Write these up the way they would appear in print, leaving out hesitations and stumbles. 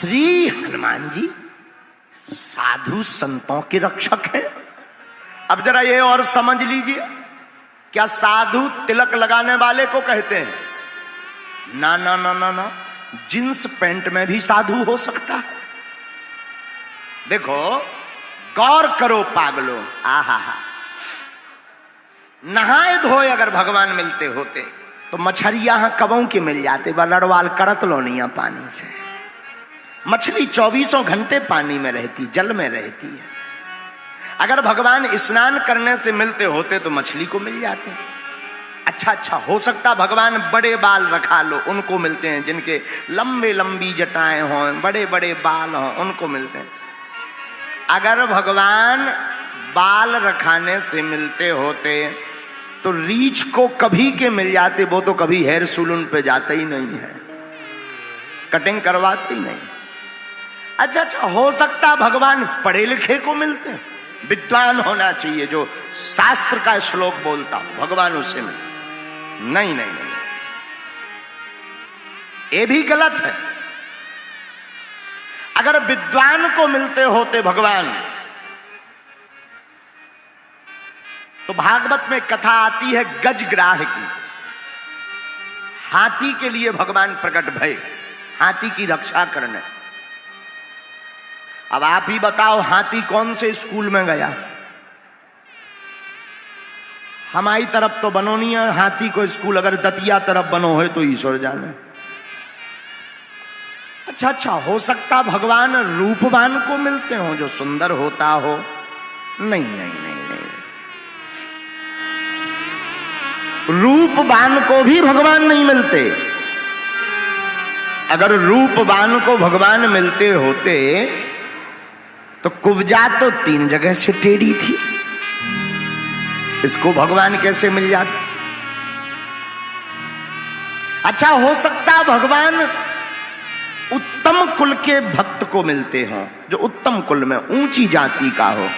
श्री हनुमान जी साधु संतों के रक्षक हैं। अब जरा ये और समझ लीजिए, क्या साधु तिलक लगाने वाले को कहते हैं? ना ना ना ना ना, जींस पैंट में भी साधु हो सकता है। देखो, गौर करो पागलो, आहा हा, नहाए धोए अगर भगवान मिलते होते तो मछरिया कबों के मिल जाते, लड़वाल करत लो नहीं पानी से। मछली 24 घंटे पानी में रहती, जल में रहती है। अगर भगवान स्नान करने से मिलते होते तो मछली को मिल जाते। अच्छा, हो सकता भगवान बड़े बाल रखा लो, उनको मिलते हैं, जिनके लंबे लंबी जटाएं हों, बड़े बड़े बाल हों, उनको मिलते हैं। अगर भगवान बाल रखाने से मिलते होते तो रीछ को कभी के मिल जाते, वो तो कभी हेयर सैलून पे जाते ही नहीं है, कटिंग करवाते ही नहीं। अच्छा, हो सकता भगवान पढ़े लिखे को मिलते, विद्वान होना चाहिए, जो शास्त्र का श्लोक बोलता हो, भगवान उसे मिलते। नहीं, ये भी गलत है। अगर विद्वान को मिलते होते भगवान, तो भागवत में कथा आती है गजग्राह की। हाथी के लिए भगवान प्रकट भय, हाथी की रक्षा करने। अब आप ही बताओ, हाथी कौन से स्कूल में गया? हमारी तरफ तो बनो नहीं है हाथी को स्कूल, अगर दतिया तरफ बनो है तो ईश्वर जाने। अच्छा, हो सकता भगवान रूपवान को मिलते हो, जो सुंदर होता हो। नहीं, रूपवान को भी भगवान नहीं मिलते। अगर रूपवान को भगवान मिलते होते तो कुब्जा तो 3 जगह से टेढ़ी थी, इसको भगवान कैसे मिल जाते? अच्छा, हो सकता भगवान उत्तम कुल के भक्त को मिलते हो, जो उत्तम कुल में ऊंची जाति का हो।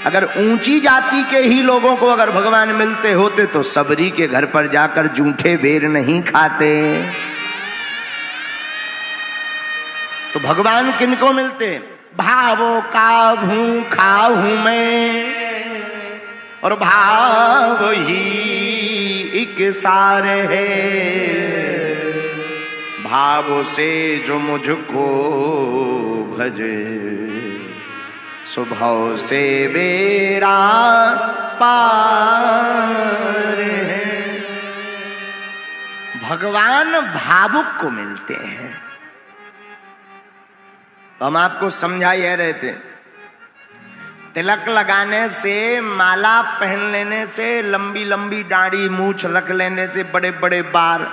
अगर ऊंची जाति के ही लोगों को अगर भगवान मिलते होते तो सबरी के घर पर जाकर जूठे बेर नहीं खाते। तो भगवान किनको मिलते? भावों का भूखा हूं मैं और भाव ही एक सार है, भाव से जो मुझको भजे स्वभाव से बेड़ा पार है। भगवान भावुक को मिलते हैं। तो हम आपको समझा ही रहे थे, तिलक लगाने से, माला पहन लेने से, लंबी लंबी दाढ़ी मूछ रख लेने से, बड़े बड़े बाल,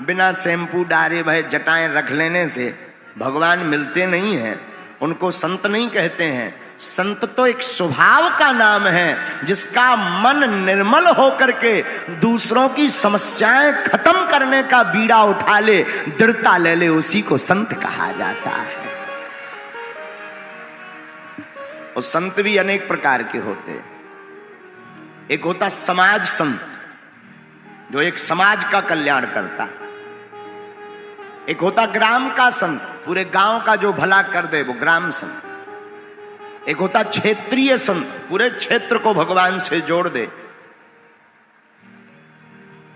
बिना शैम्पू डारे भय जटाएं रख लेने से भगवान मिलते नहीं हैं। उनको संत नहीं कहते हैं। संत तो एक स्वभाव का नाम है, जिसका मन निर्मल होकर के दूसरों की समस्याएं खत्म करने का बीड़ा उठा ले, दृढ़ता ले ले, उसी को संत कहा जाता है। और संत भी अनेक प्रकार के होते। एक होता समाज संत, जो एक समाज का कल्याण करता। एक होता ग्राम का संत, पूरे गांव का जो भला कर दे, वो ग्राम संत। एक होता क्षेत्रीय संत, पूरे क्षेत्र को भगवान से जोड़ दे।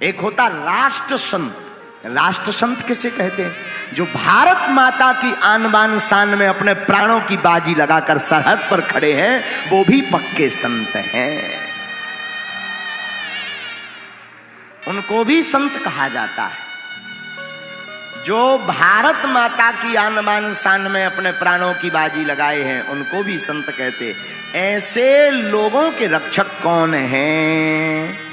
एक होता राष्ट्र संत। राष्ट्र संत किसे कहते हैं? जो भारत माता की आन बान शान में अपने प्राणों की बाजी लगाकर सरहद पर खड़े हैं, वो भी पक्के संत हैं। उनको भी संत कहा जाता है। जो भारत माता की आन बान शान में अपने प्राणों की बाजी लगाए हैं, उनको भी संत कहते। ऐसे लोगों के रक्षक कौन हैं?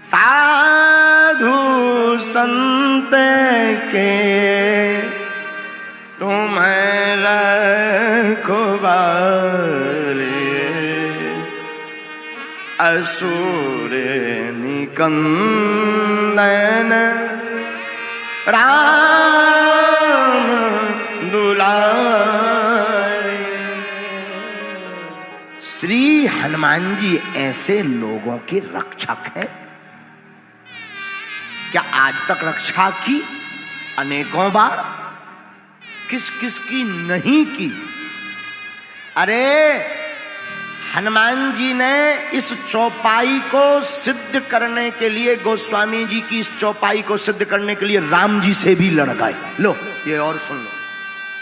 साधु संत के तुम्हें रखवारे, असुर निकंदन राम दुलारे। श्री हनुमान जी ऐसे लोगों के रक्षक हैं। क्या आज तक रक्षा की? अनेकों बार, किस किस की नहीं की। अरे हनुमान जी ने इस चौपाई को सिद्ध करने के लिए, गोस्वामी जी की इस चौपाई को सिद्ध करने के लिए राम जी से भी लड़ गए। लो ये और सुन लो।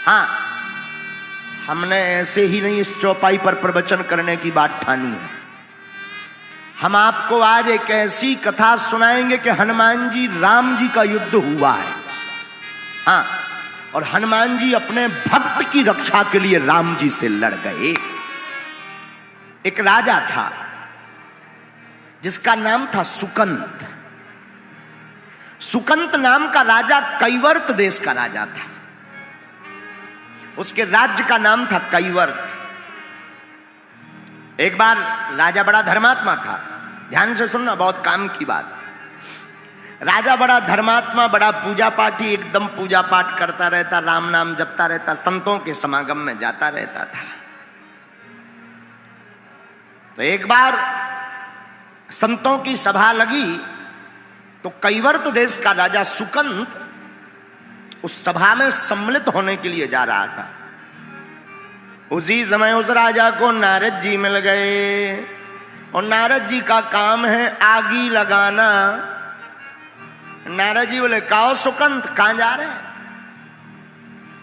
हाँ, हमने ऐसे ही नहीं इस चौपाई पर प्रवचन करने की बात ठानी है। हम आपको आज एक ऐसी कथा सुनाएंगे कि हनुमान जी राम जी का युद्ध हुआ है। हाँ, और हनुमान जी अपने भक्त की रक्षा के लिए राम जी से लड़ गए। एक राजा था जिसका नाम था सुकंत। सुकंत नाम का राजा कैवर्त देश का राजा था। उसके राज्य का नाम था कैवर्त। एक बार राजा बड़ा धर्मात्मा था। ध्यान से सुनना, बहुत काम की बात। राजा बड़ा धर्मात्मा, बड़ा पूजा पाठी, एकदम पूजा पाठ करता रहता, राम नाम जपता रहता, संतों के समागम में जाता रहता था। तो एक बार संतों की सभा लगी तो कैवर्त देश का राजा सुकंत उस सभा में सम्मिलित होने के लिए जा रहा था। उसी समय उस राजा को नारद जी मिल गए और नारद जी का काम है आगी लगाना। नारद जी बोले, काओ सुकंत, कहां जा रहे हैं?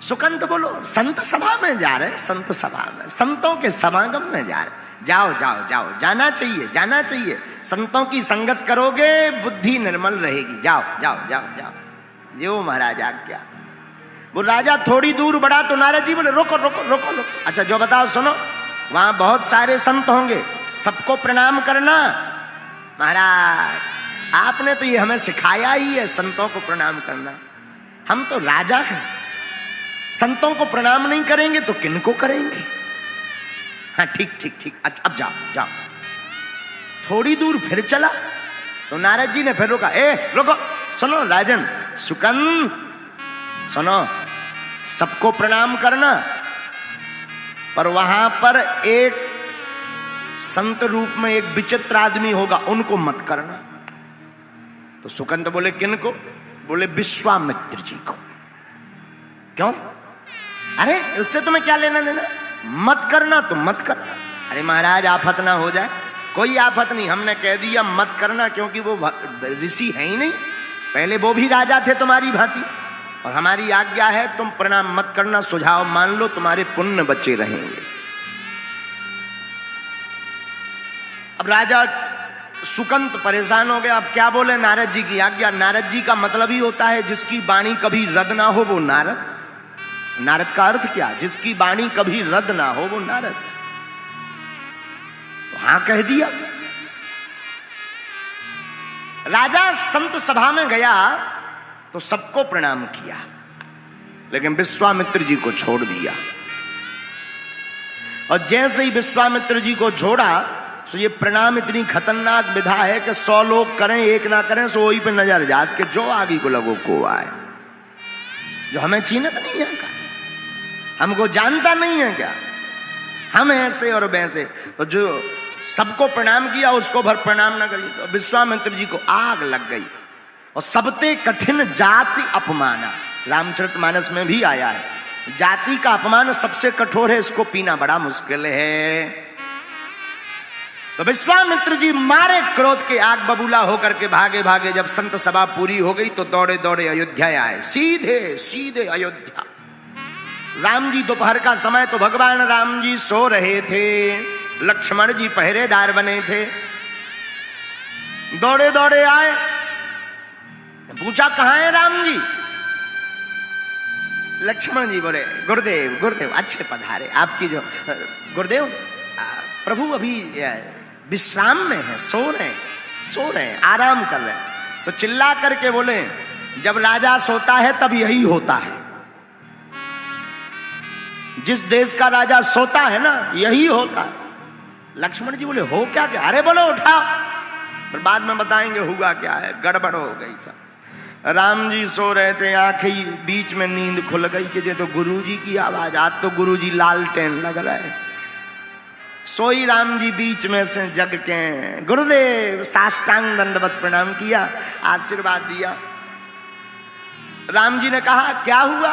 सुकंत बोलो, संत सभा में जा रहे, संत सभा में, संतों के समागम में जा रहे। जाओ जाओ जाओ, जाना चाहिए, जाना चाहिए। संतों की संगत करोगे बुद्धि निर्मल रहेगी। जाओ जाओ जाओ जाओ। जो महाराज आज्ञा। वो राजा थोड़ी दूर बढ़ा तो नारद जी बोले, रोको रोको रोको रोको। अच्छा जो बताओ, सुनो, वहां बहुत सारे संत होंगे, सबको प्रणाम करना। महाराज आपने तो ये हमें सिखाया ही है, संतों को प्रणाम करना। हम तो राजा हैं, संतों को प्रणाम नहीं करेंगे तो किनको करेंगे? हाँ ठीक ठीक ठीक, अब जाओ जाओ। थोड़ी दूर फिर चला तो नारद जी ने फिर रोका। रुको, सुनो राजन सुकंत, सुनो, सबको प्रणाम करना, पर वहां पर एक संत रूप में एक विचित्र आदमी होगा, उनको मत करना। तो सुकंत बोले, किनको? बोले विश्वामित्र जी को। क्यों? अरे उससे तुम्हें क्या लेना देना? मत करना तो मत करना। अरे महाराज आफत ना हो जाए। कोई आफत नहीं, हमने कह दिया मत करना, क्योंकि वो ऋषि है ही नहीं। पहले वो भी राजा थे तुम्हारी भांति, और हमारी आज्ञा है तुम प्रणाम मत करना, सुझाव मान लो, तुम्हारे पुण्य बचे रहेंगे। अब राजा सुकंत परेशान हो गया। अब क्या बोले? नारद जी की आज्ञा। नारद जी का मतलब ही होता है जिसकी वाणी कभी रद्द ना हो वो नारद। नारद का अर्थ क्या? जिसकी वाणी कभी रद्द ना हो वो नारद। तो हां कह दिया। राजा संत सभा में गया तो सबको प्रणाम किया, लेकिन विश्वामित्र जी को छोड़ दिया। और जैसे ही विश्वामित्र जी को छोड़ा तो ये प्रणाम इतनी खतरनाक विधा है कि 100 लोग करें एक ना करें सो वही पे नजर जात के जो आगे को लगो को आए। जो हमें चीनत नहीं है क्या? हमको जानता नहीं है क्या? हम ऐसे और वैसे। तो जो सबको प्रणाम किया उसको भर प्रणाम ना करिए। तो विश्वामित्र जी को आग लग गई। और सबते कठिन जाति अपमाना, रामचरितमानस में भी आया है, जाति का अपमान सबसे कठोर है, इसको पीना बड़ा मुश्किल है। तो विश्वामित्र जी मारे क्रोध के आग बबूला होकर के भागे भागे जब संत सभा पूरी हो गई तो दौड़े दौड़े अयोध्या आए। सीधे सीधे अयोध्या। राम जी दोपहर का समय, तो भगवान राम जी सो रहे थे, लक्ष्मण जी पहरेदार बने थे। दौड़े दौड़े आए, पूछा कहां है राम जी? लक्ष्मण जी बोले, गुरुदेव गुरुदेव अच्छे पधारे। आपकी जो गुरुदेव प्रभु अभी विश्राम में है, सो रहे हैं, आराम कर रहे हैं। तो चिल्ला करके बोले, जब राजा सोता है तब यही होता है। जिस देश का राजा सोता है ना यही होता है। लक्ष्मण जी बोले, हो क्या क्या? अरे बोलो उठाओ, फिर बाद में बताएंगे हुआ क्या है। गड़बड़ हो गई सब। राम जी सो रहे थे, आंखें बीच में नींद खुल गई कि ये तो गुरु जी की आवाज। आज तो गुरु जी लालटेन लग रहे। सोई राम जी बीच में से जग के गुरुदेव साष्टांग दंडवत प्रणाम किया, आशीर्वाद दिया। राम जी ने कहा क्या हुआ,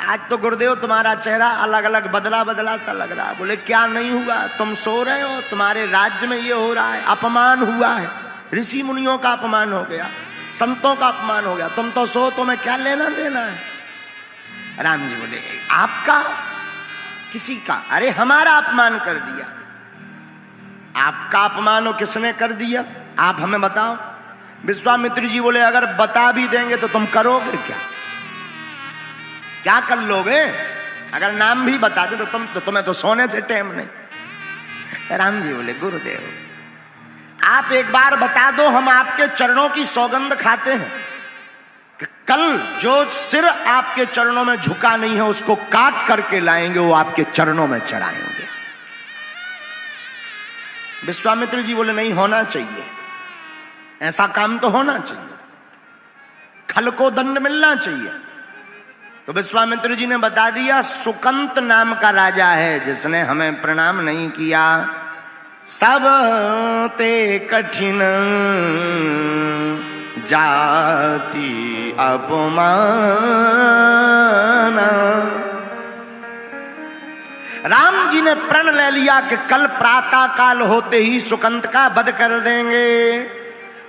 आज तो गुरुदेव तुम्हारा चेहरा अलग अलग बदला बदला सा लग रहा है। बोले क्या नहीं हुआ, तुम सो रहे हो, तुम्हारे राज्य में ये हो रहा है, अपमान हुआ है, ऋषि मुनियों का अपमान हो गया, संतों का अपमान हो गया, तुम तो सो, तुम्हें क्या लेना देना है। राम जी बोले आपका किसी का, अरे हमारा अपमान कर दिया। आपका अपमान हो किसने कर दिया, आप हमें बताओ। विश्वामित्र जी बोले अगर बता भी देंगे तो तुम करोगे क्या, क्या कर लोगे, अगर नाम भी बता दे तो तुम्हें तो सोने से टाइम नहीं। राम जी बोले गुरुदेव आप एक बार बता दो, हम आपके चरणों की सौगंध खाते हैं कि कल जो सिर आपके चरणों में झुका नहीं है उसको काट करके लाएंगे, वो आपके चरणों में चढ़ाएंगे। विश्वामित्र जी बोले नहीं, होना चाहिए, ऐसा काम तो होना चाहिए, खल को दंड मिलना चाहिए। तो विश्वामित्र जी ने बता दिया सुकंत नाम का राजा है जिसने हमें प्रणाम नहीं किया, सब ते कठिन जाति अपमान। राम जी ने प्रण ले लिया कि कल प्रातः काल होते ही सुकंत का वध कर देंगे।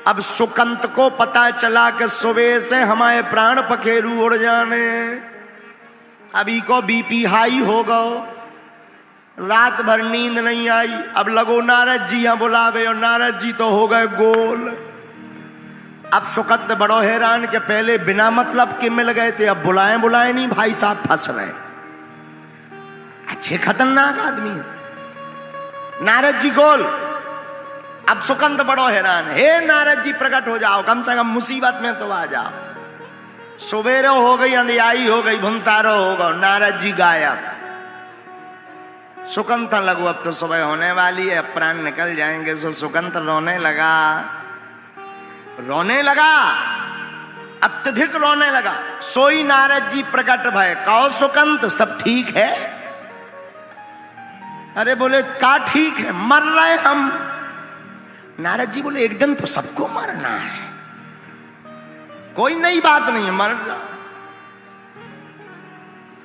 अब सुकंत को पता चला कि सुबह से हमारे प्राण पखेरु उड़ जाने, अभी को बीपी हाई हो गो, रात भर नींद नहीं आई। अब लगो नारद जी यहाँ बुलावे और नारद जी तो हो गए गोल। अब सुकंत बड़ो हैरान के पहले बिना मतलब के मिल गए थे, अब बुलाए बुलाए नहीं भाई साहब फंस रहे, अच्छे खतरनाक आदमी है। नारद जी गोल। अब सुकंत बड़ो हैरान, हे नारद जी प्रकट हो जाओ, कम से कम मुसीबत में तो आ जाओ। सुबेरे हो गई, अंधियाई हो गई, भुंसारो हो गो, नारद जी गायब। सुकंत लगो अब तो सुबह होने वाली है, प्राण निकल जाएंगे। सो सुकंत रोने लगा, रोने लगा, अत्यधिक रोने लगा। सोई नारद जी प्रकट भय, कहो सुकंत सब ठीक है। अरे बोले का ठीक है, मर रहे हम। नारद जी बोले एक दिन तो सबको मरना है, कोई नई बात नहीं है, मर जा।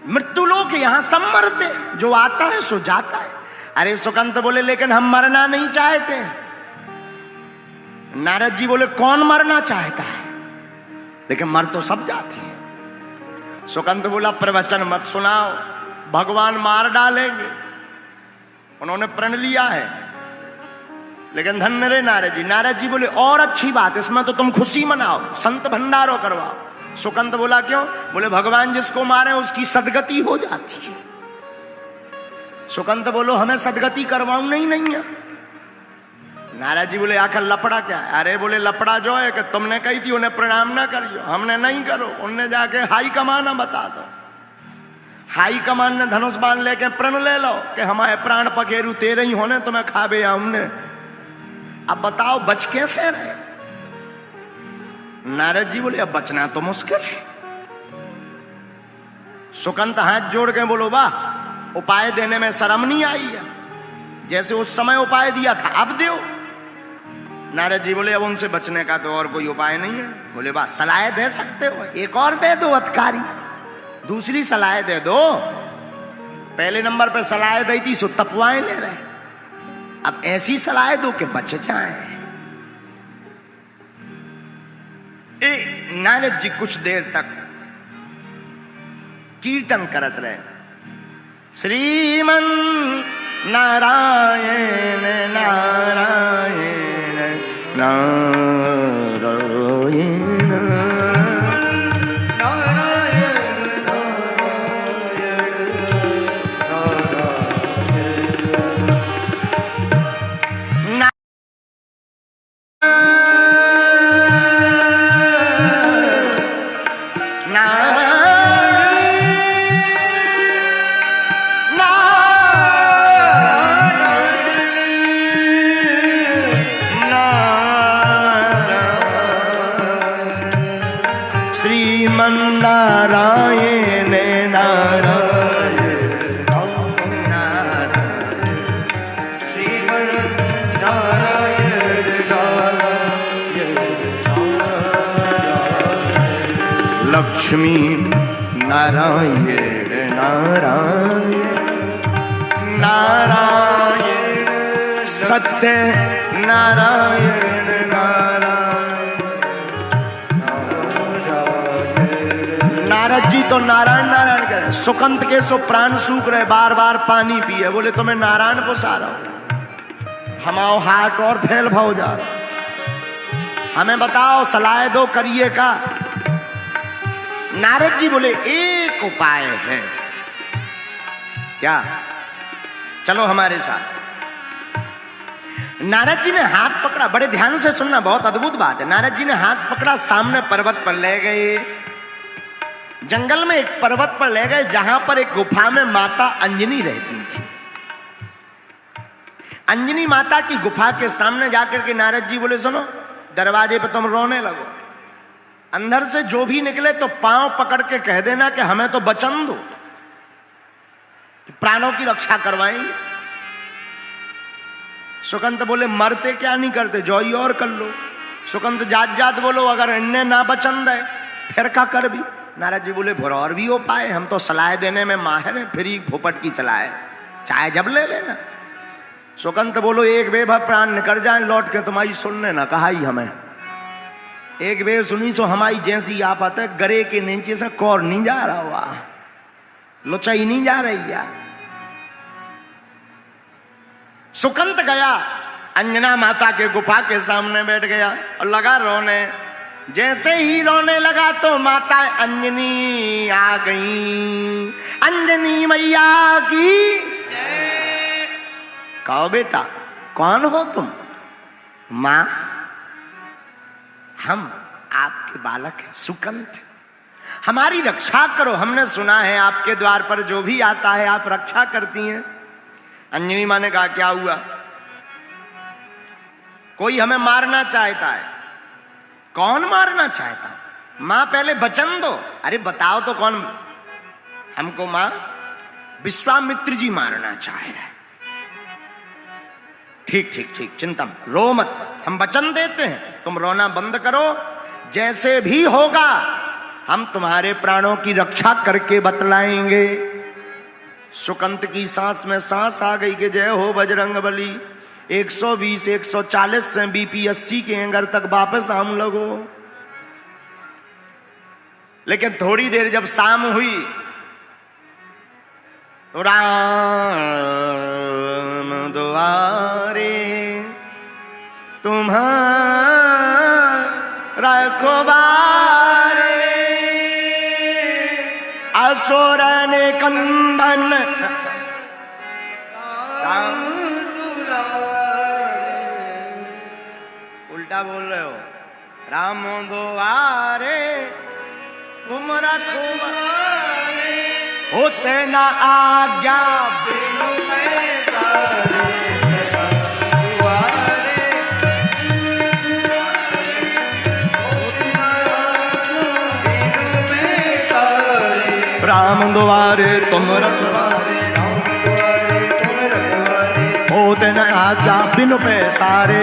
मृत्यु लोक यहां सब मरते, जो आता है सो जाता है। अरे सुकंत बोले लेकिन हम मरना नहीं चाहते। नारद जी बोले कौन मरना चाहता है, लेकिन मर तो सब जाती है। सुकंत बोला प्रवचन मत सुनाओ, भगवान मार डालेंगे। उन्होंने प्रण लिया है, लेकिन धन्य रे नारद जी। नारद जी बोले और अच्छी बात, इसमें तो तुम खुशी मनाओ, संत भंडारो करवाओ। सुकंत बोला क्यों, बोले भगवान जिसको मारे उसकी सदगति हो जाती है। सुकंत बोलो हमें सदगति करवाऊं नहीं है। नारद जी बोले आखिर लपड़ा क्या है। अरे बोले लपड़ा जो है कि तुमने कही थी उन्हें प्रणाम ना करियो, हमने नहीं करो, उनने जाके हाई कमान बता दो। हाई कमान ने धनुष बाण लेके प्रण ले लो कि हमारे प्राण पखेरु तेरे ही होने, तुम्हें खाबे या हमने। अब बताओ बच कैसे रहे। नारद जी बोले अब बचना तो मुश्किल है। सुकंत हाथ जोड़ के बोलो वाह, उपाय देने में शर्म नहीं आई है, जैसे उस समय उपाय दिया था अब दो। नारद जी बोले अब उनसे बचने का तो और कोई उपाय नहीं है। बोले वाह सलाह दे सकते हो, एक और दे दो अधिकारी, दूसरी सलाह दे दो। पहले नंबर पर सलाह दी थी सो तपवाएं ले रहे, अब ऐसी सलाह दो कि बच जाए। नारद जी कुछ देर तक कीर्तन करत रहे, श्रीमन नारायण नारायण नारायण नारायण नारायण श्रीमन नारायण नारायण लक्ष्मी नारायण नारायण नारायण सत्य नारायण नारायण। नारद जी तो नारायण नारायण कह रहे, सुकंत के सो प्राण सूख रहे, बार बार पानी पिए, बोले तो मैं नारायण को सारा हूं, हमाओ हाथ और फैल भाव जा रहा, हमें बताओ सलाह दो करिए का। नारद जी बोले एक उपाय है। क्या? चलो हमारे साथ। नारद जी ने हाथ पकड़ा, बड़े ध्यान से सुनना, बहुत अद्भुत बात है। नारद जी ने हाथ पकड़ा, सामने पर्वत पर ले गए, जंगल में एक पर्वत पर ले गए जहां पर एक गुफा में माता अंजनी रहती थी। अंजनी माता की गुफा के सामने जाकर के नारद जी बोले सुनो, दरवाजे पे तुम रोने लगो, अंदर से जो भी निकले तो पांव पकड़ के कह देना कि हमें तो वचन दो, प्राणों की रक्षा करवाएंगे। सुकंत बोले मरते क्या नहीं करते, जो ही और कर लो। सुकंत जात जात बोलो, अगर इन्हें ना वचन दे फिर क्या कर भी। नारद जी बोले फिर और भी उपाय, हम तो सलाह देने में माहिर है, फिर ही फोपट की सलाह है, चाहे जब ले लेना। सुकंत बोलो एक बेभा प्राण निकल जाए लौट के तुम्हारी सुनने ना कहा ही हमें, एक बेर सुनी सो हमारी जैसी आप आते गरे के नीचे से कौर नहीं जा रहा हुआ, लुचाई नहीं जा रही यार। सुकंत गया, अंजना माता के गुफा के सामने बैठ गया और लगा रोने। जैसे ही रोने लगा तो माता अंजनी आ गई। अंजनी मैया की जय। कहो बेटा कौन हो तुम? मां हम आपके बालक हैं सुकंत, हमारी रक्षा करो, हमने सुना है आपके द्वार पर जो भी आता है आप रक्षा करती हैं। अंजनी मां ने कहा क्या हुआ? कोई हमें मारना चाहता है। कौन मारना चाहता? मां पहले वचन दो। अरे बताओ तो कौन? हमको मां विश्वामित्र जी मारना चाह रहे। ठीक ठीक ठीक, चिंता मत, रो मत, हम वचन देते हैं, तुम रोना बंद करो, जैसे भी होगा हम तुम्हारे प्राणों की रक्षा करके बतलाएंगे। सुकंत की सांस में सांस आ गई कि जय हो बजरंग बली। 120 140 से बीपी 80 के एंगर तक वापस आम लगो। लेकिन थोड़ी देर जब शाम हुई तो राम द्वारे तुम्हारा रखवारे असुर ने कंदन उल्टा बोल रहे हो। राम द्वारे तुम रखवारे होते ना आज्ञा बिनु राम द्वारे तुम रखवारे होते न आज्ञा बिनु पैसारे।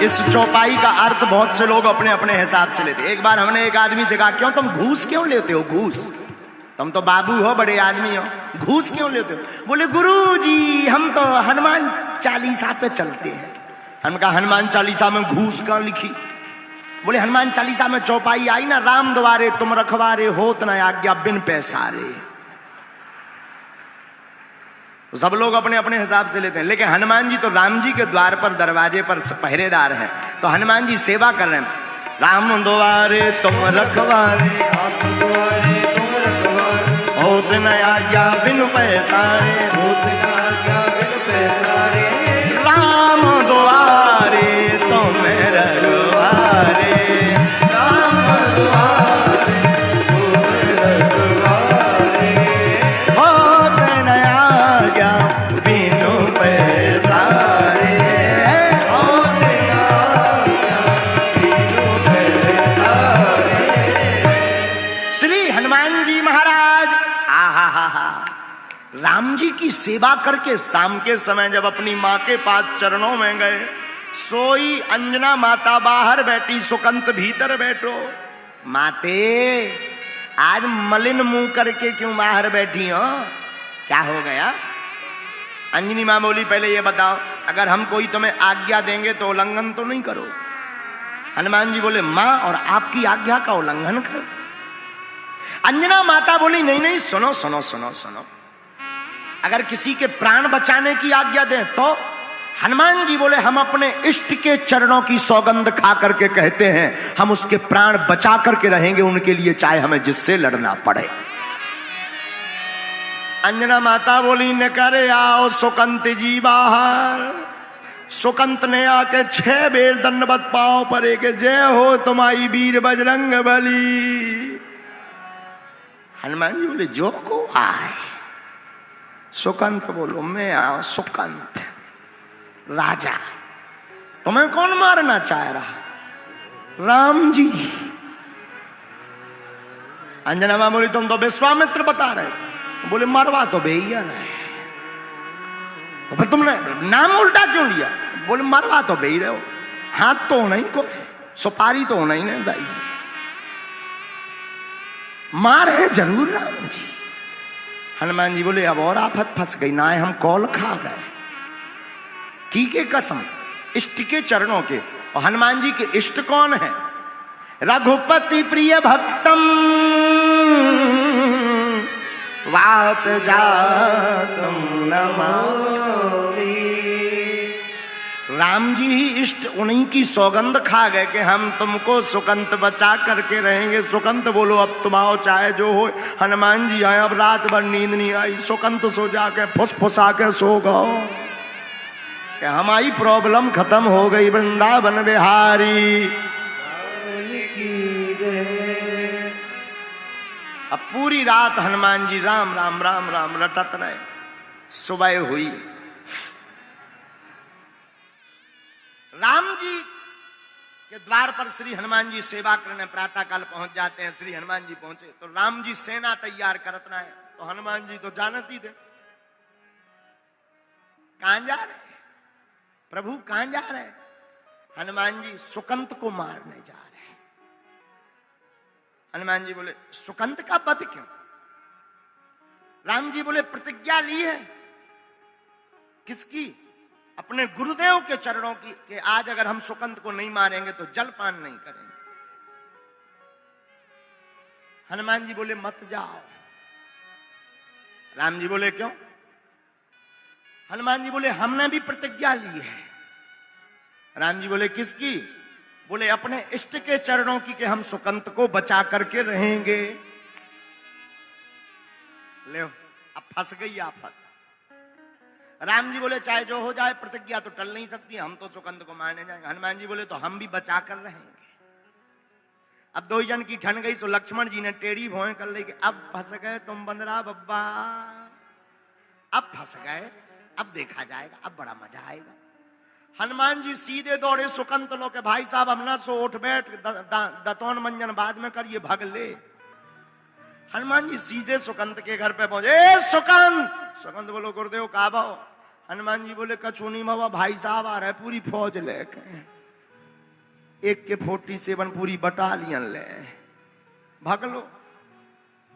इस चौपाई का अर्थ बहुत से लोग अपने अपने हिसाब से लेते। एक बार हमने एक आदमी से कहा क्यों तुम घूस क्यों लेते हो? घूस, तुम तो बाबू हो, बड़े आदमी हो, घूस क्यों लेते हो? बोले गुरुजी हम तो हनुमान चालीसा पे चलते हैं। हम कहा हनुमान चालीसा में घूस कहाँ लिखी? बोले हनुमान चालीसा में चौपाई आई ना, राम द्वारे तुम रखवारे होत न आज्ञा बिन पैसारे। तो सब लोग अपने अपने हिसाब से लेते हैं, लेकिन हनुमान जी तो राम जी के द्वार पर दरवाजे पर पहरेदार हैं, तो हनुमान जी सेवा कर रहे हैं। राम द्वारे तुम रखवारे होत न आज्ञा बिन पैसारे, राम द्वारे तुम रखवारे राम जी की सेवा करके शाम के समय जब अपनी माँ के पास चरणों में गए, सोई अंजना माता बाहर बैठी, सुकंत भीतर बैठो। माते आज मलिन मुंह करके क्यों बाहर बैठी हो, क्या हो गया? अंजनी मां बोली पहले ये बताओ, अगर हम कोई तुम्हें आज्ञा देंगे तो उल्लंघन तो नहीं करो? हनुमान जी बोले मां और आपकी आज्ञा का उल्लंघन कर। अंजना माता बोली नहीं नहीं, सुनो सुनो सुनो सुनो, अगर किसी के प्राण बचाने की आज्ञा दें तो? हनुमान जी बोले हम अपने इष्ट के चरणों की सौगंध खा करके कहते हैं हम उसके प्राण बचा करके रहेंगे उनके लिए, चाहे हमें जिससे लड़ना पड़े। अंजना माता बोली न करे आओ सुकंत जी बाहर। सुकंत ने आके 6 बेर दंडवत पांव परे के जय हो तुम्हारी वीर बजरंग बली। हनुमान जी बोले जो को आए। सुकंत बोलो मैं आओ सुकंत राजा, तुम्हें कौन मारना चाह रहा? राम जी। अंजना मां बोली तुम तो विश्वामित्र बता रहे थे। बोले मरवा तो भैया नहीं, तो फिर तुमने नाम उल्टा क्यों लिया? बोले मरवा तो भई रहे हो, हाथ तो नहीं को, सुपारी तो नहीं ने दाई, मार है जरूर राम जी। हनुमान जी बोले अब और आफत फंस गई ना, हम कौल खा गए की के कसम इष्ट के चरणों के। और हनुमान जी के इष्ट कौन है? रघुपति प्रिय भक्तम वात जातम नमामि। राम जी ही इष्ट, उन्हीं की सौगंध खा गए कि हम तुमको सुकंत बचा करके रहेंगे। सुकंत बोलो अब तुम आओ चाहे जो हो। हनुमान जी आए, अब रात भर नींद नहीं आई। सुकंत सो जाके फुसफुसा के सो गो कि हमारी प्रॉब्लम खत्म हो गई। वृंदावन बिहारी अब पूरी रात हनुमान जी राम राम राम राम रटत रहे। सुबह हुई, राम जी के द्वार पर श्री हनुमान जी सेवा करने प्रातः काल पहुंच जाते हैं। श्री हनुमान जी पहुंचे तो राम जी सेना तैयार करत रहे। तो हनुमान जी तो जानत ही थे कहां जा रहे प्रभु, कहां जा रहे? हनुमान जी सुकंत को मारने जा रहे हैं। हनुमान जी बोले सुकंत का वध क्यों? राम जी बोले प्रतिज्ञा ली है। किसकी? अपने गुरुदेव के चरणों की, कि आज अगर हम सुकंत को नहीं मारेंगे तो जलपान नहीं करेंगे। हनुमान जी बोले मत जाओ। राम जी बोले क्यों? हनुमान जी बोले हमने भी प्रतिज्ञा ली है। राम जी बोले किसकी? बोले अपने इष्ट के चरणों की, कि हम सुकंत को बचा करके रहेंगे। ले अब फंस गई आफत। राम जी बोले चाहे जो हो जाए, प्रतिज्ञा तो टल नहीं सकती, हम तो सुकंत को मारने जाएंगे। हनुमान जी बोले तो हम भी बचा कर रहेंगे। अब 2 जन की ठन गई तो लक्ष्मण जी ने टेढ़ी भौं कर ली कि अब फंस गए तुम बंदरा बब्बा, अब फंस गए, अब देखा जाएगा, अब बड़ा मजा आएगा। हनुमान जी सीधे दौड़े सुकंत लो के भाई साहब हम ना सो, उठ बैठ, दतौन मंजन बाद में कर, ये भाग ले। हनुमान जी सीधे सुकंत के घर पे पहुंचे। ए सुकंत! सुकंत बोलो गुरुदेव का भाव? हनुमान जी बोले कचूनी बाबा भाई साहब आ रहे पूरी फौज लेके, एक के 47 पूरी बटालियन ले, भाग लो।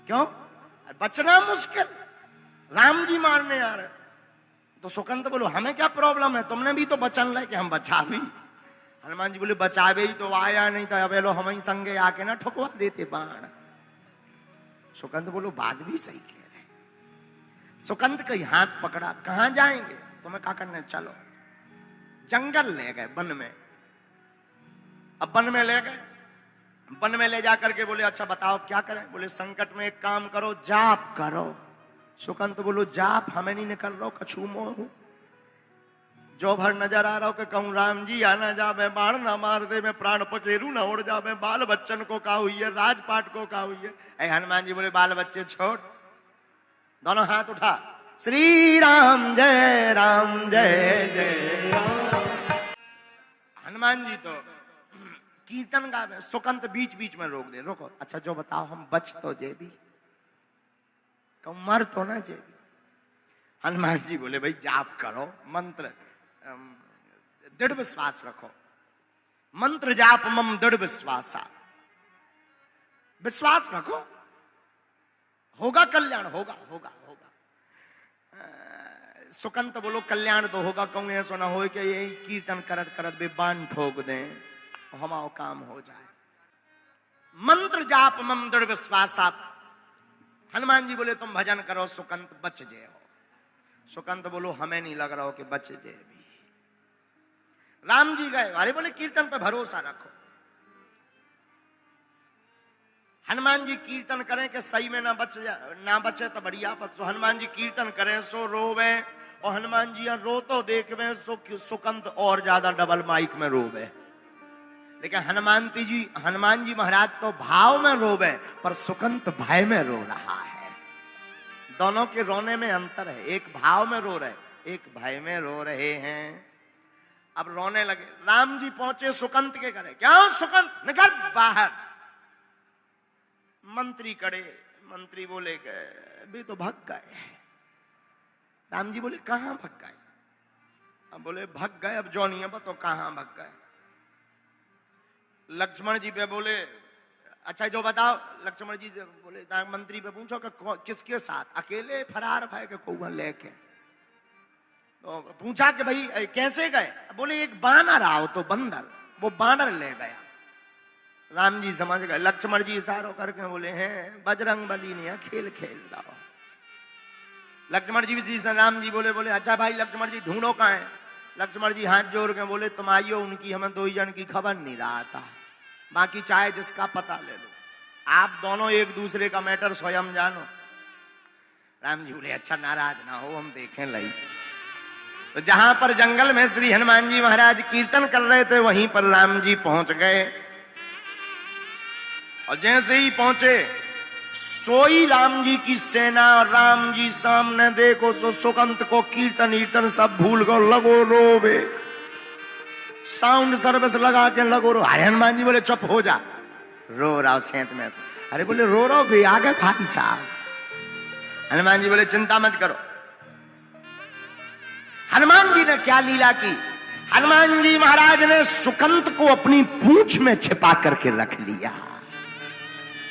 क्यों? बचना मुश्किल, राम जी मारने आ रहे। तो सुकंत बोलो हमें क्या प्रॉब्लम है, तुमने भी तो वचन ले कि हम बचा भी। हनुमान जी बोले बचावे ही तो आया, नहीं तो अब लो हम ही संगे आके ना ठुकवा देते बाण। सुकंत बोलो बात भी सही कह रहे। सुकंत का हाथ पकड़ा, कहां जाएंगे? तुम्हें क्या करना है? चलो। जंगल ले गए, वन में। अब वन में ले गए, वन में ले जाकर के बोले अच्छा बताओ क्या करें? बोले संकट में एक काम करो, जाप करो। सुकंत बोलो जाप हमें नहीं निकल रहा, कछू मोह जो भर नजर आ रहा हो कि कहूं राम जी आना जावे, बाण ना मार दे, मैं प्राण पकेरू ना उड़ जावे, बाल बच्चन को का हुई है, राजपाट को का हुई है। ऐ हनुमान जी बोले बाल बच्चे छोड़, दोनों हाथ उठा, श्री राम जय जय राम। हनुमान जी तो कीर्तन गावे, सुकंत बीच बीच में रोक दे, रोको अच्छा जो बताओ हम बच तो जे भी, कहूं मर तो ना जे भी। हनुमान जी बोले भाई जाप करो, मंत्र दृढ़ विश्वास रखो, मंत्र जाप मम दृढ़ विश्वासा। विश्वास रखो, होगा कल्याण, होगा होगा होगा। सुकंत बोलो कल्याण तो होगा, कहूँ ऐसा ना हो कि यही कीर्तन करत करत बे बाण ठोक दें, हमारा काम हो जाए। मंत्र जाप मम दृढ़ विश्वास। आप हनुमान जी बोले तुम भजन करो सुकंत बच जे हो। सुकंत बोलो हमें नहीं लग रहा हो कि बच जे भी। राम जी गए, अरे बोले कीर्तन पे भरोसा रखो। हनुमान जी कीर्तन करें कि सही में ना बचे तो बढ़िया, पर सो हनुमान जी कीर्तन करें सो रोवे, और हनुमान जी रो तो देखवे सो सुकंत और ज्यादा डबल माइक में रोवे। लेकिन हनुमान जी महाराज तो भाव में रोवे, पर सुकंत भय में रो रहा है। दोनों के रोने में अंतर है, एक भाव में रो रहे, एक भय में रो रहे हैं। अब रोने लगे। राम जी पहुंचे सुकंत के घरे, क्या हो सुकंत निकल बाहर। मंत्री कड़े, मंत्री बोले गए अभी तो भाग गए। राम जी बोले कहां भाग गए? अब बोले भाग गए, अब जो नहीं है तो कहां भाग गए। लक्ष्मण जी पे बोले अच्छा जो बताओ। लक्ष्मण जी बोले मंत्री पे पूछो कि किसके साथ, अकेले फरार भाई के कौआ लेके। तो पूछा कि भाई कैसे गए? बोले एक बानर आओ तो बंदर, वो बानर ले गया। राम जी समझ गए। लक्ष्मण जी इशारों करके बोले हैं बजरंग बली ने खेल खेल रहा। लक्ष्मण जी राम जी बोले अच्छा भाई लक्ष्मण जी ढूंढो कहां है? लक्ष्मण जी हाथ जोड़ के बोले तुम आइयो, उनकी हमें दो ही जन की खबर नहीं रहा था, बाकी चाहे जिसका पता ले लो, आप दोनों एक दूसरे का मैटर स्वयं जानो। राम जी बोले अच्छा नाराज ना हो, हम देखें लई। तो जहां पर जंगल में श्री हनुमान जी महाराज कीर्तन कर रहे थे वहीं पर राम जी पहुंच गए। और जैसे ही पहुंचे सोई राम जी की सेना, राम जी सामने देखो सो सुकंत को कीर्तन ईर्तन सब भूल गो, लगो रोवे, साउंड सर्विस लगा के लगो रो। अरे हनुमान जी बोले चुप हो जा, रो रहा सेंत में। अरे बोले रो रो भी आ गए भाई साहब। हनुमान जी बोले चिंता मत करो। हनुमान जी ने क्या लीला की? हनुमान जी महाराज ने सुकंत को अपनी पूंछ में छिपा करके रख लिया।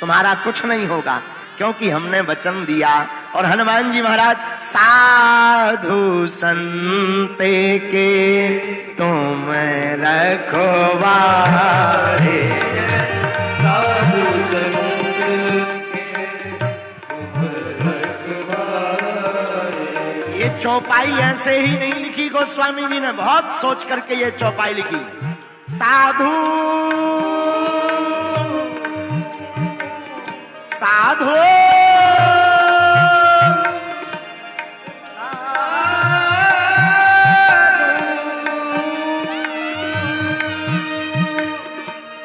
तुम्हारा कुछ नहीं होगा क्योंकि हमने वचन दिया। और हनुमान जी महाराज साधु संते के तुम रखवारे, साधु संते के तुम रखवारे। ये चौपाई ऐसे ही नहीं लिखी, गोस्वामी जी ने बहुत सोच करके ये चौपाई लिखी। साधु साधु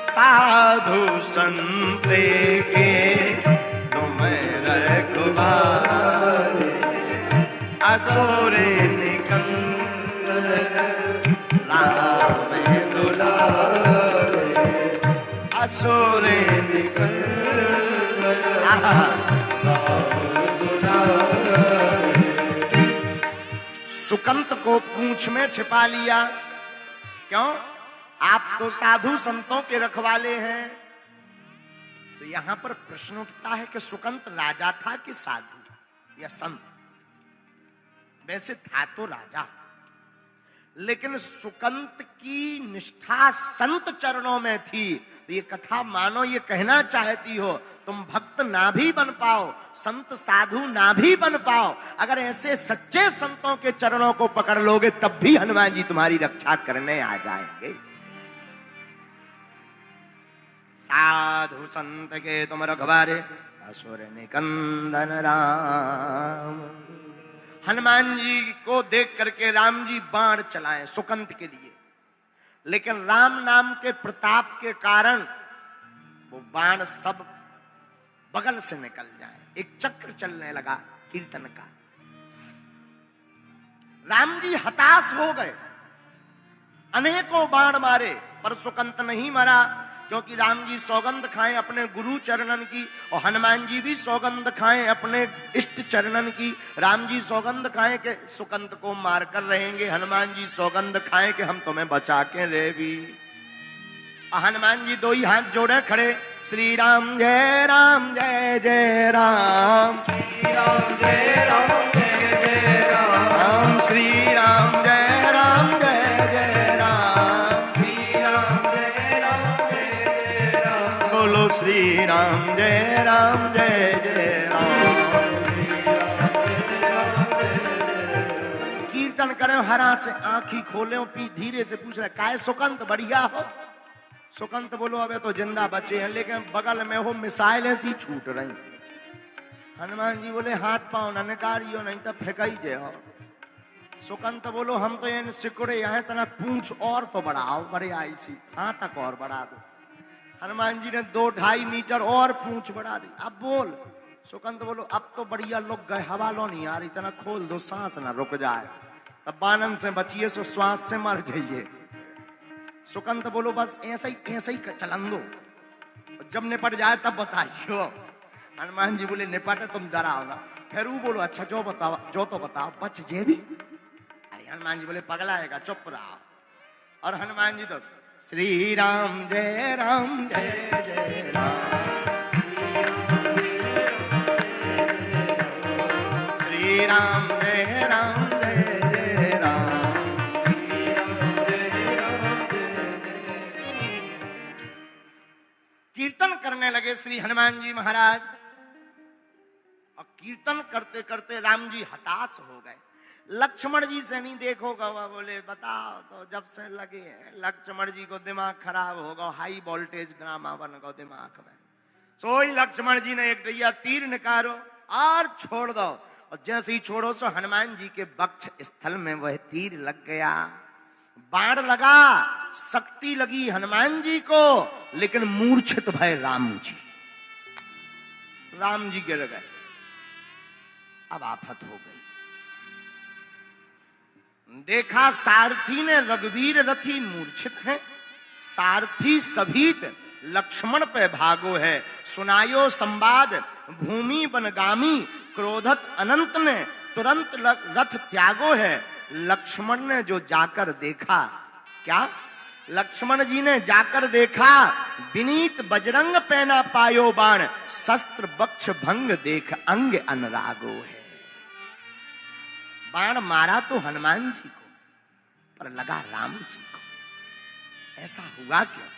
साधु संते के तुम रखवारे, असुरे निकंदन राम दुलारे, असुरे निकंदन। सुकंत को पूंछ में छिपा लिया। क्यों? आप तो साधु संतों के रखवाले हैं। तो यहां पर प्रश्न उठता है कि सुकंत राजा था कि साधु या संत? वैसे था तो राजा, लेकिन सुकंत की निष्ठा संत चरणों में थी। तो ये कथा मानो ये कहना चाहती हो तुम भक्त ना भी बन पाओ, संत साधु ना भी बन पाओ, अगर ऐसे सच्चे संतों के चरणों को पकड़ लोगे तब भी हनुमान जी तुम्हारी रक्षा करने आ जाएंगे। साधु संत के तुम रखवारे, असुर निकंदन राम। हनुमान जी को देख करके राम जी बाण चलाएं सुकंत के लिए, लेकिन राम नाम के प्रताप के कारण वो बाण सब बगल से निकल जाए। एक चक्र चलने लगा कीर्तन का। राम जी हताश हो गए, अनेकों बाण मारे पर सुकंत नहीं मरा, क्योंकि राम जी सौगंध खाएं अपने गुरु चरणन की, और हनुमान जी भी सौगंध खाएं अपने इष्ट चरणन की। राम जी सौगंध खाएं कि सुकंत को मारकर रहेंगे, हनुमान जी सौगंध खाएं कि हम तुम्हें बचा के रहे भी। हनुमान जी दो ही हाथ जोड़े खड़े, श्री राम जय राम जय जय राम, श्री राम जय राम जय जय राम, श्री राम जय राम जय जय राम, श्री राम जय राम जय जय राम, बोलो श्री राम जय राम जय जय राम, कीर्तन करें हरा से आंखी खोले पी धीरे से पूछ रहे काय सुकंत बढ़िया हो। सुकंत बोलो अबे तो जिंदा बचे हैं लेकिन बगल में हो मिसाइल ऐसी छूट रही। हनुमान जी बोले हाथ पांव न निकालियो नहीं तो फेंकाई जे हो। सुकंत बोलो हम तो इन सिकुड़े यहाँ तना पूंछ और तो बढ़ाओ, बड़े आई सी हाथ तक और बढ़ा दो। हनुमान जी ने 2-2.5 मीटर और पूंछ बढ़ा दी। अब बोल। सुकंत बोलो अब तो बढ़िया लोग गए, हवा लो नहीं आ रही, तना खोल दो सांस ना रुक जाए, तब बानन से बचिए सो श्वास से मर जाइए। सुकंत बोलो बस ऐसा ही चलन दो, जब निपट जाए तब बताइयो। हनुमान जी बोले निपट तुम डराओ ना। फिर वो बोलो अच्छा जो बताओ, जो तो बताओ बच जे भी। अरे हनुमान जी बोले पगलाएगा चुप रहो। और हनुमान जी तो श्री राम जय राम जय जय राम, श्री राम जय राम जय जय राम, कीर्तन करने लगे श्री हनुमान जी महाराज। और कीर्तन करते करते राम जी हताश हो गए। लक्ष्मण जी से नहीं देखोगा, वह बोले बताओ तो जब से लगे हैं। लक्ष्मण जी को दिमाग खराब होगा, हाई वोल्टेज ड्रामा बन गो दिमाग में। सोई लक्ष्मण जी ने एक दैया तीर निकालो और छोड़ दो, और जैसे ही छोड़ो सो हनुमान जी के वक्ष स्थल में वह तीर लग गया। बाण लगा, शक्ति लगी हनुमान जी को, लेकिन मूर्छित भय राम जी। राम जी गिर गए। अब आफत हो गई। देखा सारथी ने रघुवीर रथी मूर्छित है, सारथी सभीत लक्ष्मण पे भागो है। सुनायो संवाद भूमि बनगामी, क्रोधत अनंत ने तुरंत रथ त्यागो है। लक्ष्मण ने जो जाकर देखा, क्या लक्ष्मण जी ने जाकर देखा, विनीत बजरंग पहना पायो बाण, शस्त्र बक्ष भंग देख अंग अनुरागो है। बाण मारा तो हनुमान जी को, पर लगा राम जी को। ऐसा हुआ क्यों?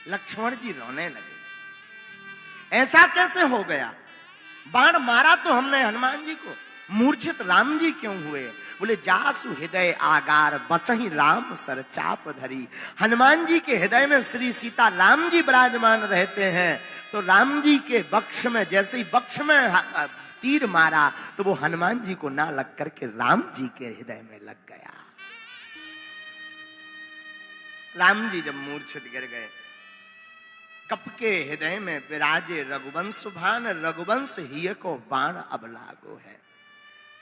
लक्ष्मण जी रोने लगे। ऐसा कैसे हो गया? बाण मारा तो हमने हनुमान जी को, मूर्छित राम जी क्यों हुए? बोले जासु हृदय आगार बसहि राम सर चाप धरी। हनुमान जी के हृदय में श्री सीता राम जी विराजमान रहते हैं, तो राम जी के वक्ष में जैसे ही वक्ष में तीर मारा तो वो हनुमान जी को ना लग करके राम जी के हृदय में लग गया। राम जी जब मूर्छित गिर गए, कप के हृदय में विराजे रघुवंश भान, रघुवंश ही को बाण अब लागो है।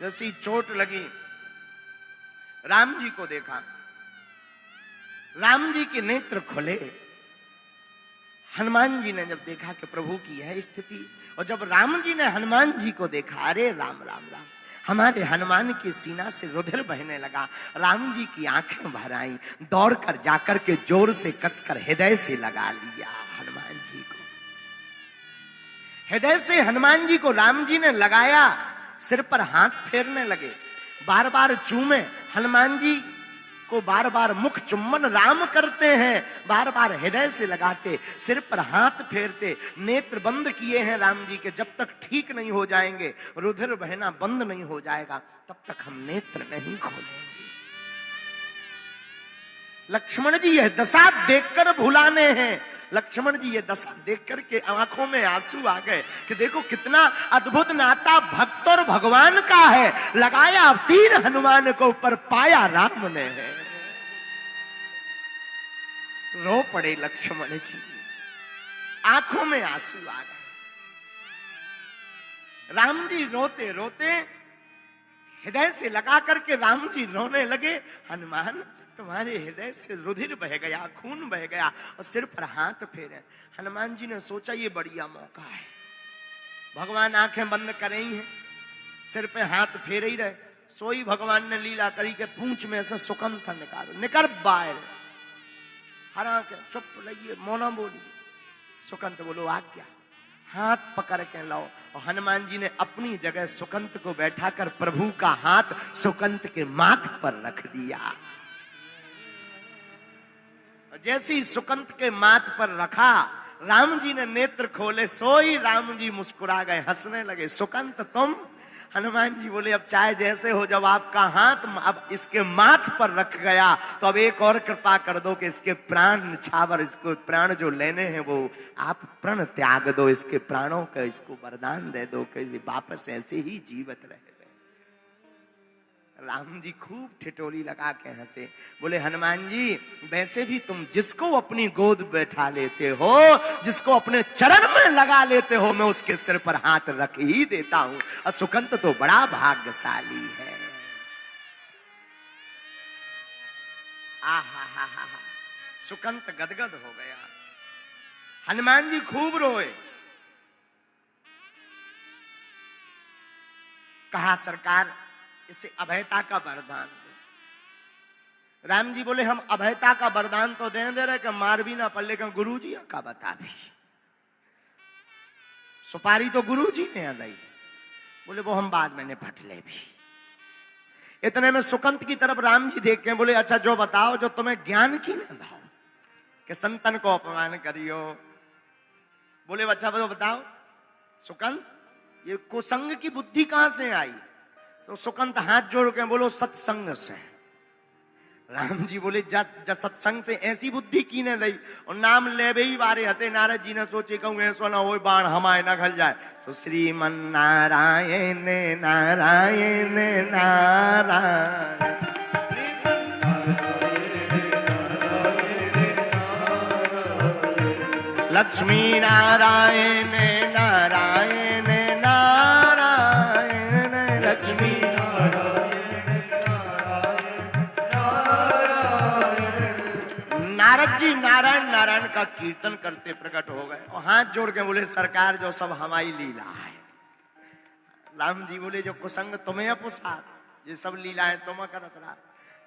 जैसी चोट लगी, राम जी को देखा, राम जी के नेत्र खुले। हनुमान जी ने जब देखा कि प्रभु की यह स्थिति, और जब राम जी ने हनुमान जी को देखा, अरे राम राम राम, हमारे हनुमान की सीना से रुधिर बहने लगा। राम जी की आंखें भर आई, दौड़कर जाकर के जोर से कसकर हृदय से लगा लिया हनुमान जी को। हृदय से हनुमान जी को राम जी ने लगाया, सिर पर हाथ फेरने लगे, बार बार चूमे। हनुमान जी को बार बार मुख चुम्बन राम करते हैं, बार बार हृदय से लगाते, सिर पर हाथ फेरते। नेत्र बंद किए हैं राम जी के, जब तक ठीक नहीं हो जाएंगे, रुधिर बहना बंद नहीं हो जाएगा, तब तक हम नेत्र नहीं खोलेंगे। लक्ष्मण जी यह दशा देखकर भुलाने हैं। लक्ष्मण जी ये दशा देख करके आंखों में आंसू आ गए कि देखो कितना अद्भुत नाता भक्त और भगवान का है। लगाया तीर हनुमान को, ऊपर पाया राम ने है। रो पड़े लक्ष्मण जी, आंखों में आंसू आ गए। राम जी रोते रोते हृदय से लगा करके राम जी रोने लगे। हनुमान तुम्हारे हृदय से रुधिर बह गया, खून बह गया, और सिर पर हाथ फेरे। हनुमान जी ने सोचा ये बढ़िया मौका है, भगवान आंखें बंद कर रही हैं, सिर पे हाथ फेरे ही रहे। सोई भगवान ने लीला करी के पूंछ में से सुकंठ निकालो, निकर बाहर, हरा के चुप लगिए, मौना बोलिए। सुकंत बोलो आज्ञा। हाथ पकड़ के लाओ। और हनुमान जी ने अपनी जगह सुकंत को बैठाकर प्रभु का हाथ सुकंत के माथ पर रख दिया। जैसे ही सुकंत के माथ पर रखा, राम जी ने नेत्र खोले, सोई राम जी मुस्कुरा गए, हंसने लगे। सुकंत तुम? हनुमान जी बोले अब चाहे जैसे हो, जब आपका हाथ अब इसके माथ पर रख गया तो अब एक और कृपा कर दो कि इसके प्राण निछावर, इसको प्राण जो लेने हैं वो आप प्रण त्याग दो, इसके प्राणों का इसको वरदान दे दो कि वापस ऐसे ही जीवित रहे। राम जी खूब ठिठोली लगा के हंसे, बोले हनुमान जी वैसे भी तुम जिसको अपनी गोद बैठा लेते हो, जिसको अपने चरण में लगा लेते हो, मैं उसके सिर पर हाथ रख ही देता हूं। और सुकंत तो बड़ा भाग्यशाली है। आहा हा हा, सुकंत गदगद हो गया। हनुमान जी खूब रोए। कहा सरकार इसे अभयता का वरदान दे। राम जी बोले हम अभयता का वरदान तो दे रहे कि मार भी ना पड़, लेकिन गुरु जी का बता भी। सुपारी तो गुरु जी ने दी। बोले वो हम बाद में निपट ले भी। इतने में सुकंत की तरफ राम जी देख के बोले अच्छा जो बताओ जो तुम्हें ज्ञान की न दाओ कि संतन को अपमान करियो। बोले अच्छा बताओ सुकंत ये कुसंग की बुद्धि कहां से आई? तो सुकंत हाथ जोड़ के बोलो सत्संग से। राम जी बोले जब सत्संग से ऐसी बुद्धि की ने दी। और नाम ले ही बारे हते नारद जी ने सोचे कहूँ ऐसा ना हो बाण हमारे न घल जाए। तो श्रीमन नारायण नारायण नारायण लक्ष्मी नारायण नारायण नारायण लक्ष्मी नारद जी नारायण नारायण का कीर्तन करते प्रकट हो गए और हाथ जोड़ के बोले सरकार जो सब हमारी लीला है। राम जी बोले जो कुसंग तुम्हें अपुसात, ये सब लीलाएं तुम करत रहा।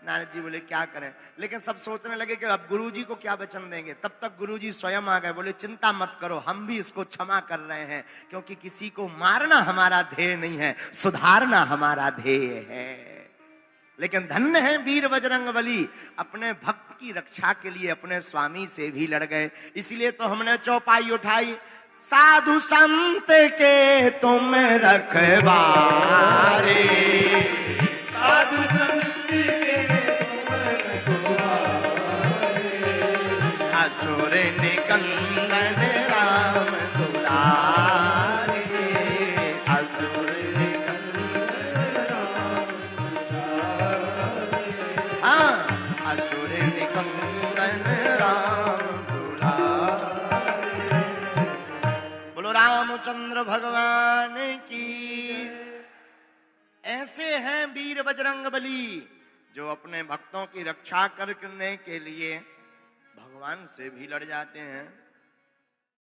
नारद जी बोले क्या करें, लेकिन सब सोचने लगे कि अब गुरु जी को क्या वचन देंगे। तब तक गुरु जी स्वयं आ गए, बोले चिंता मत करो हम भी इसको क्षमा कर रहे हैं, क्योंकि किसी को मारना हमारा ध्येय नहीं है, सुधारना हमारा ध्येय है। लेकिन धन्य है वीर बजरंगबली, अपने भक्त की रक्षा के लिए अपने स्वामी से भी लड़ गए। इसीलिए तो हमने चौपाई उठाई, साधु संत के तुम रखवारे, साधु संत असुर निकंदन राम दुलारे, असुर निकंदन राम दुलारे, हाँ असुर निकंदन राम दुलारे। बोलो रामचंद्र भगवान की। ऐसे हैं वीर बजरंगबली जो अपने भक्तों की रक्षा करने के लिए भगवान से भी लड़ जाते हैं।